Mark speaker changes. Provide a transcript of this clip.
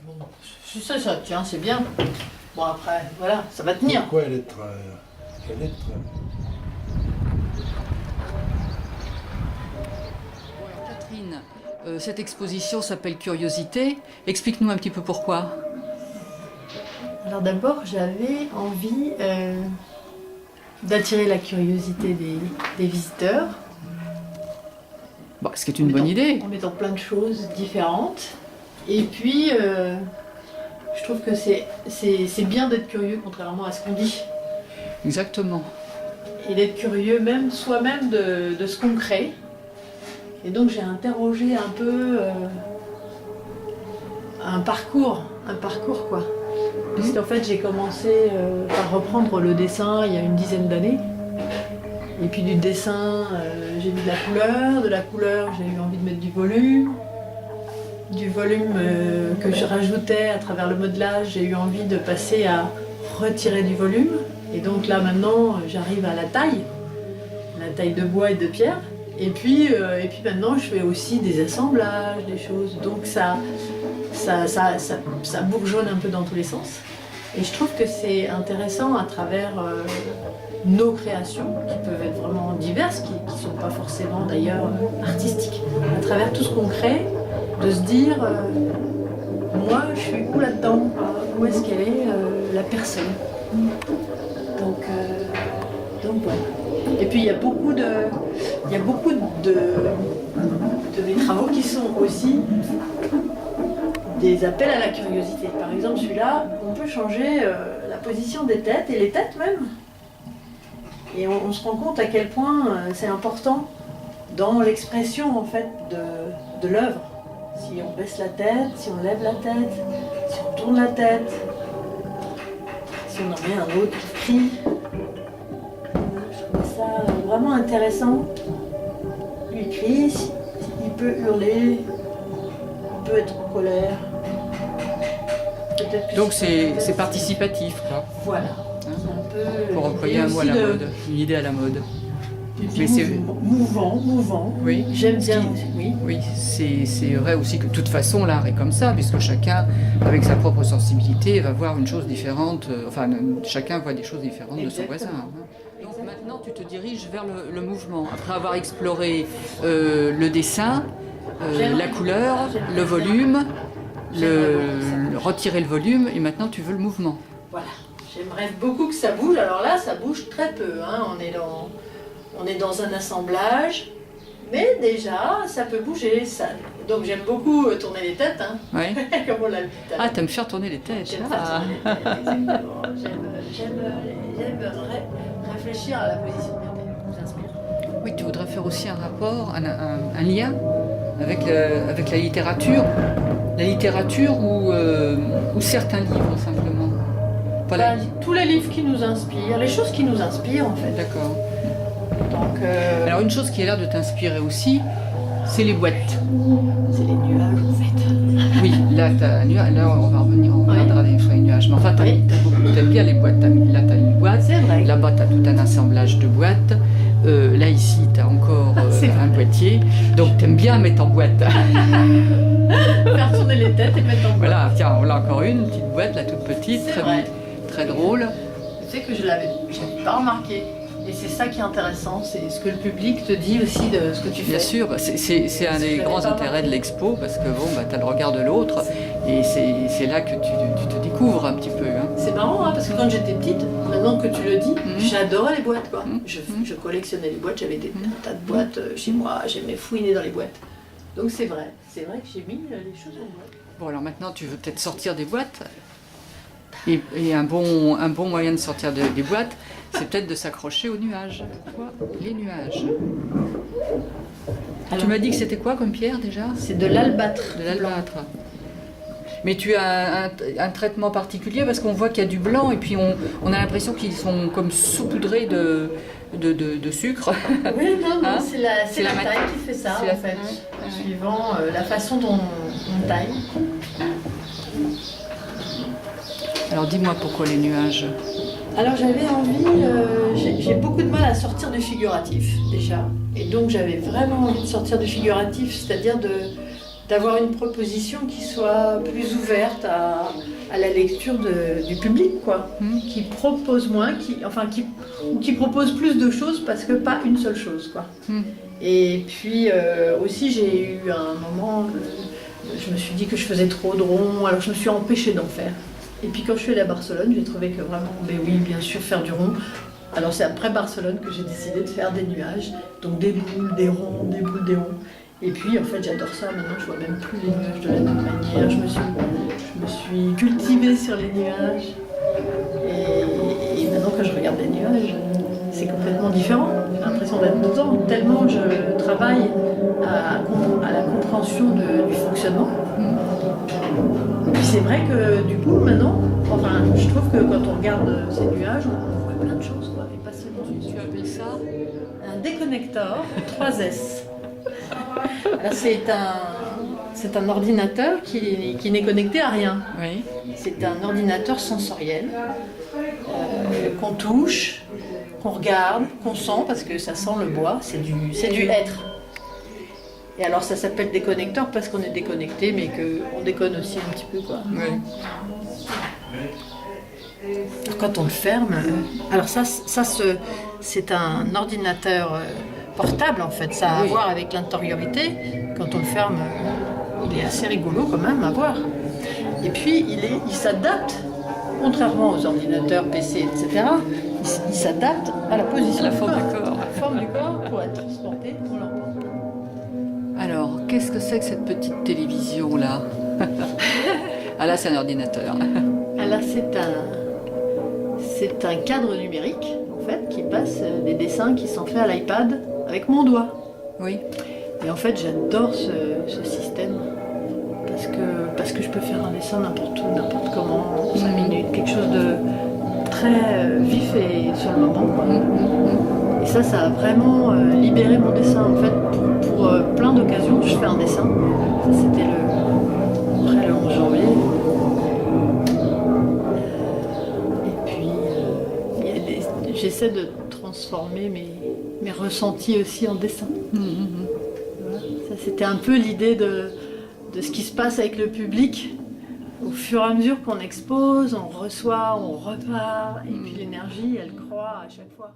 Speaker 1: Bon, si ça tient, c'est bien. Bon après, voilà, ça va tenir.
Speaker 2: Pourquoi elle est très...
Speaker 3: Catherine, cette exposition s'appelle Curiosité. Explique-nous un petit peu pourquoi.
Speaker 1: Alors d'abord, j'avais envie d'attirer la curiosité des visiteurs.
Speaker 3: Bon, ce qui est une bonne idée.
Speaker 1: En mettant plein de choses différentes. Et puis, je trouve que c'est bien d'être curieux, contrairement à ce qu'on dit.
Speaker 3: Exactement.
Speaker 1: Et d'être curieux même soi-même de ce qu'on crée. Et donc j'ai interrogé un peu un parcours quoi. Parce qu'en fait j'ai commencé par reprendre le dessin il y a une dizaine d'années. Et puis du dessin, j'ai mis de la couleur j'ai eu envie de mettre du volume que je rajoutais à travers le modelage, j'ai eu envie de passer à retirer du volume. Et donc là maintenant j'arrive à la taille de bois et de pierre. Et puis maintenant je fais aussi des assemblages, des choses. Donc ça bourgeonne un peu dans tous les sens. Et je trouve que c'est intéressant à travers nos créations, qui peuvent être vraiment diverses, qui ne sont pas forcément d'ailleurs artistiques. À travers tout ce qu'on crée, de se dire moi je suis où là-dedans, où est-ce qu'elle est la personne. Donc voilà. Et puis il y a beaucoup de mes travaux qui sont aussi des appels à la curiosité. Par exemple celui-là, on peut changer la position des têtes et les têtes même. Et on se rend compte à quel point c'est important dans l'expression en fait de l'œuvre. Si on baisse la tête, si on lève la tête, si on tourne la tête, si on en met un autre qui crie. Je trouve ça vraiment intéressant. Lui il crie, il peut hurler, il peut être en colère.
Speaker 3: Donc c'est participatif, quoi.
Speaker 1: Voilà.
Speaker 3: Pour employer un mot à la mode, une idée à la mode.
Speaker 1: Et puis mouvant.
Speaker 3: Oui.
Speaker 1: J'aime bien.
Speaker 3: Oui, c'est vrai aussi que de toute façon l'art est comme ça, puisque chacun, avec sa propre sensibilité, va voir une chose différente. Enfin, chacun voit des choses différentes de son voisin. Donc maintenant, tu te diriges vers le mouvement. Après avoir exploré le dessin, la couleur, le volume, retirer le volume, et maintenant tu veux le mouvement.
Speaker 1: Voilà. J'aimerais beaucoup que ça bouge. Alors là, ça bouge très peu. Hein. On est dans un assemblage, mais déjà, ça peut bouger. Donc j'aime beaucoup tourner les têtes. Hein.
Speaker 3: Ouais.
Speaker 1: Comme on l'a vu tout à l'heure.
Speaker 3: Ah, t'aimes faire tourner les têtes.
Speaker 1: J'aime faire tourner les têtes, exactement. J'aime réfléchir à la position de mes têtes. Ça m'inspire.
Speaker 3: Oui, tu voudrais faire aussi un rapport, un lien avec la littérature. La littérature ou certains livres, simplement.
Speaker 1: Voilà. Tous les livres qui nous inspirent, les choses qui nous inspirent en fait.
Speaker 3: D'accord.
Speaker 1: Donc,
Speaker 3: alors une chose qui a l'air de t'inspirer aussi, c'est les boîtes.
Speaker 1: c'est les nuages en fait.
Speaker 3: Oui, là, t'as un nuage. Là, on va revenir, on regardera des fois les nuages. Mais enfin, t'aimes bien les boîtes. Là, t'as une boîte.
Speaker 1: C'est vrai.
Speaker 3: Là-bas, t'as tout un assemblage de boîtes. Là, ici, t'as encore un boîtier. Donc, t'aimes bien mettre en boîte.
Speaker 1: Faire tourner les têtes et mettre en boîte.
Speaker 3: Voilà, tiens, on a encore une petite boîte, la toute petite,
Speaker 1: C'est vrai.
Speaker 3: Très drôle.
Speaker 1: Tu sais que j'avais pas remarqué. Et c'est ça qui est intéressant, c'est ce que le public te dit aussi de ce que tu fais.
Speaker 3: Bien sûr, bah, c'est un des grands intérêts de l'expo, parce que bon, bah, tu as le regard de l'autre, et c'est là que tu te découvres un petit peu. Hein.
Speaker 1: C'est marrant, hein, parce que quand j'étais petite, maintenant que tu le dis, j'adorais les boîtes. Quoi. Je collectionnais les boîtes, j'avais un tas de boîtes chez moi, j'aimais fouiner dans les boîtes. Donc c'est vrai que j'ai mis les choses en boîte.
Speaker 3: Bon, alors maintenant, tu veux peut-être sortir des boîtes. Et un bon moyen de sortir des boîtes, c'est peut-être de s'accrocher aux nuages. Pourquoi les nuages? Alors, tu m'as dit que c'était quoi comme pierre déjà?
Speaker 1: C'est de l'albâtre.
Speaker 3: De l'albâtre. Mais tu as un traitement particulier parce qu'on voit qu'il y a du blanc et puis on a l'impression qu'ils sont comme saupoudrés de sucre.
Speaker 1: Oui, non,
Speaker 3: hein?
Speaker 1: c'est la taille qui fait ça en fait, suivant la façon dont on taille.
Speaker 3: Alors dis-moi pourquoi les nuages?
Speaker 1: Alors j'avais envie, j'ai beaucoup de mal à sortir du figuratif déjà. Et donc j'avais vraiment envie de sortir du figuratif, c'est-à-dire d'avoir une proposition qui soit plus ouverte à la lecture du public, quoi. Qui propose moins, qui propose plus de choses parce que pas une seule chose, quoi. Et puis aussi j'ai eu un moment, je me suis dit que je faisais trop de ronds, alors je me suis empêchée d'en faire. Et puis quand je suis allée à Barcelone, j'ai trouvé que vraiment, ben oui, bien sûr, faire du rond. Alors c'est après Barcelone que j'ai décidé de faire des nuages, donc des boules, des ronds, des boules, des ronds. Et puis en fait j'adore ça, maintenant je vois même plus les nuages de la même manière, je me suis cultivée sur les nuages. Et maintenant quand je regarde les nuages, c'est complètement différent. J'ai l'impression d'être dedans, tellement je travaille à la compréhension du fonctionnement. Et puis c'est vrai que du coup maintenant, enfin je trouve que quand on regarde ces nuages, on voit plein de choses, quoi, et pas seulement une.
Speaker 3: Tu appelles ça
Speaker 1: Un déconnecteur 3S. Alors, c'est un ordinateur qui n'est connecté à rien.
Speaker 3: Oui.
Speaker 1: C'est un ordinateur sensoriel qu'on touche, qu'on regarde, qu'on sent, parce que ça sent le bois, c'est du être. Et alors ça s'appelle déconnecteur parce qu'on est déconnecté, mais qu'on déconne aussi un petit peu, quoi.
Speaker 3: Oui.
Speaker 1: Quand on le ferme, alors ça c'est un ordinateur portable en fait, ça a à voir avec l'intériorité. Quand on le ferme, il est assez rigolo quand même à voir. Et puis il s'adapte, contrairement aux ordinateurs PC, etc. Il s'adapte à la position,
Speaker 3: à la forme du corps.
Speaker 1: À la forme du corps pour être transporté, pour l'emporter.
Speaker 3: Alors, qu'est-ce que c'est que cette petite télévision là? Ah là, c'est un ordinateur.
Speaker 1: Ah là, c'est un cadre numérique en fait qui passe des dessins qui sont faits à l'iPad avec mon doigt.
Speaker 3: Oui.
Speaker 1: Et en fait, j'adore ce système parce que je peux faire un dessin n'importe où, n'importe comment, en 5 minutes, quelque chose de très vif et sur le moment, quoi. Et ça a vraiment libéré mon dessin. En fait, pour plein d'occasions, je fais un dessin. Ça, c'était après le 11 janvier. Et puis, j'essaie de transformer mes ressentis aussi en dessin. Voilà. Ça, c'était un peu l'idée de ce qui se passe avec le public. Au fur et à mesure qu'on expose, on reçoit, on repart, et puis l'énergie, elle croît à chaque fois.